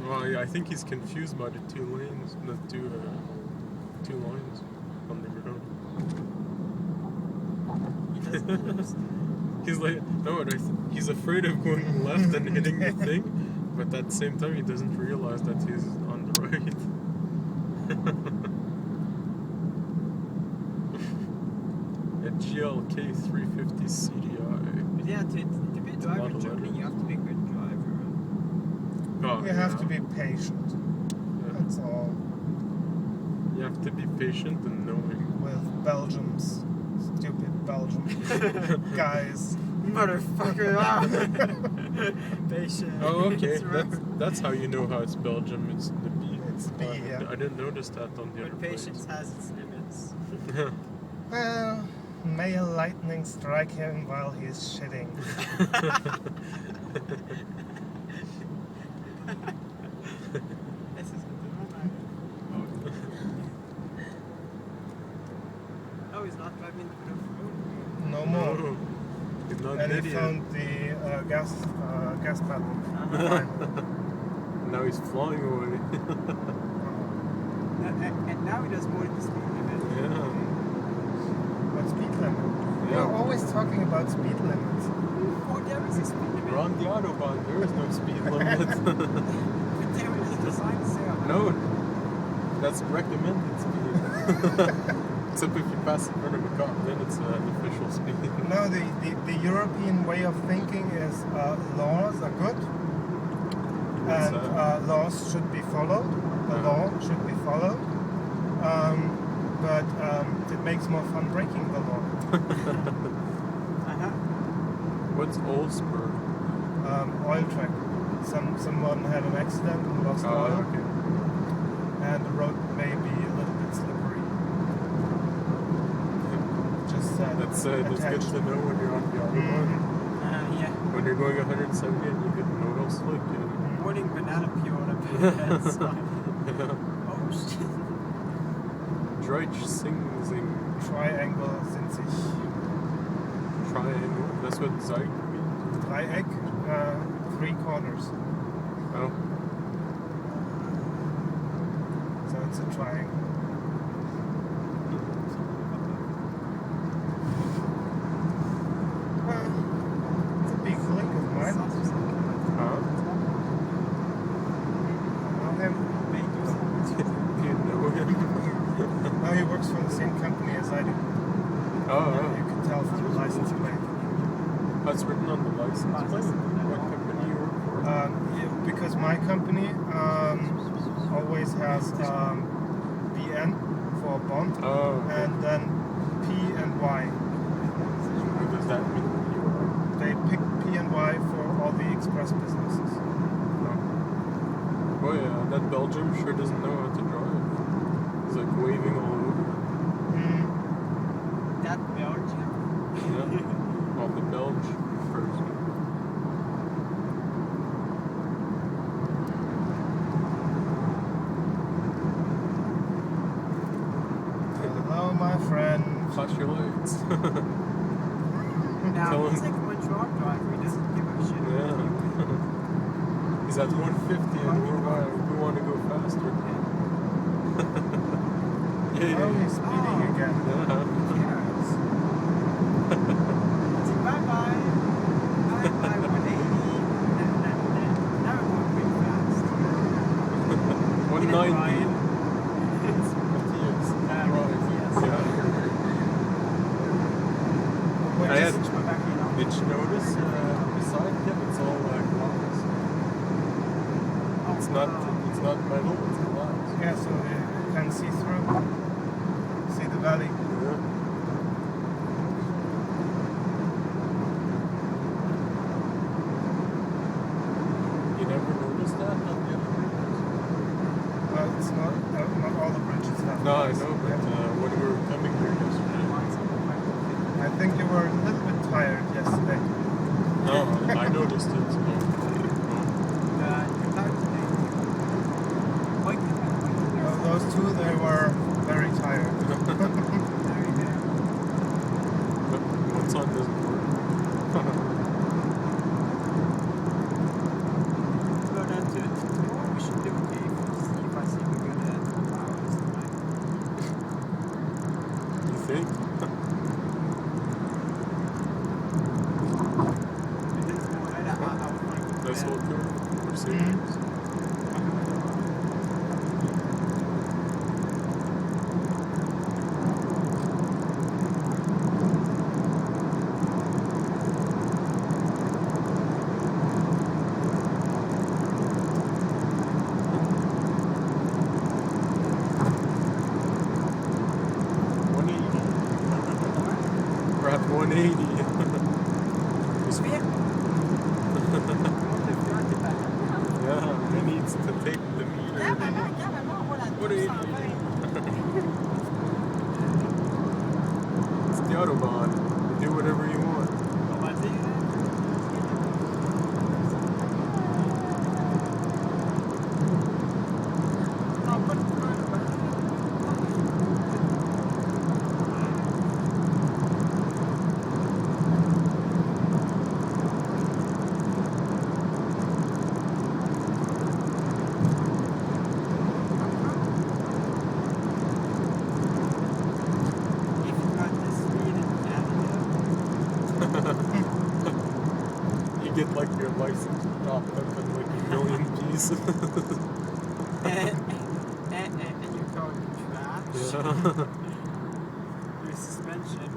Well, yeah, I think he's confused by the two lanes, the two lines on the road. He doesn't understand. He's like, no, he's afraid of going left and hitting the thing, but at the same time he doesn't realize that he's on the right. A GLK 350 CDI. But yeah, to be a driver in Germany, you have to be a good driver. Oh, You have to be patient. That's all. You have to be patient and knowing. With Belgians. Stupid Belgian guys. Motherfucker! Patient. Oh, okay. That's how you know how it's Belgium. It's the B. It's B, yeah. I didn't notice that on the other But patience has its limits. Well, may a lightning strike him while he's shitting. This is Oh, he's not driving the road. No more. No, he's not And dead he yet. found the gas pedal. Now he's flying away. And now he does more than the speed limit. Yeah. What speed limit? Yeah. You're always talking about speed limits. Oh, there is a speed limit. We're on the Autobahn. There is no speed limit. But there is the sign there. No, that's recommended speed. Except if you pass in front of a cop, then it's an official speed. No, the European way of thinking is laws are good and laws should be followed. The law should be followed. But it makes more fun breaking the law. What's Olsberg? Oil track. Someone had an accident and lost oil. Okay. And the road may be a little bit slippery. Just That's good to know when you're on the Autobahn. Yeah. When you're going 170 and you hit no slip. Morning banana peel on a big sign. Oh shit. Deutsch sing. Triangle sind sich. Triangle. That's what Zeig means. Dreieck, 3 corners. Oh. So it's a triangle. Well, it's a big link of mine. Huh? Know him? Do you know him? No, he works for the same company as I do. Oh. You can tell from the license plate. That's written on the license plate. What company you work for? Because my company always has BN for bond and then P and Y. What does that mean? They pick P and Y for all the express businesses. Oh yeah, that Belgium sure doesn't know how to drive. He's like waving all over. That Belgium? Yeah. Well, the Belge person. Hello, my friend. Flash your lights. Now, Tell he's him. like one truck driver, he doesn't give a shit. Yeah. He's at 150 and we want to go faster. Yeah. Oh, he's speeding again. Yeah. Yes. Bye-bye. Bye-bye, 180. Now we're going pretty fast. 190. It's Yes. yes. I had, Just go back in. did you notice beside him it's all glass? It's not metal, it's glass. Yeah, so you can see through. See the valley. Yeah. You never noticed that on the other bridges? Well, it's not all the bridges have. No, I glass. know, but when we were coming here yesterday. I think you were a little bit tired yesterday. No, I noticed it. So. Those two, they were very tired. One side doesn't work. We should this whole tour? For serious? Mhm. We're at 180. Yeah, he needs to take the meter. What are you doing? It's the Autobahn. You do whatever you want. You get like your license chopped up in like a million pieces. And you're going to trash. Yeah.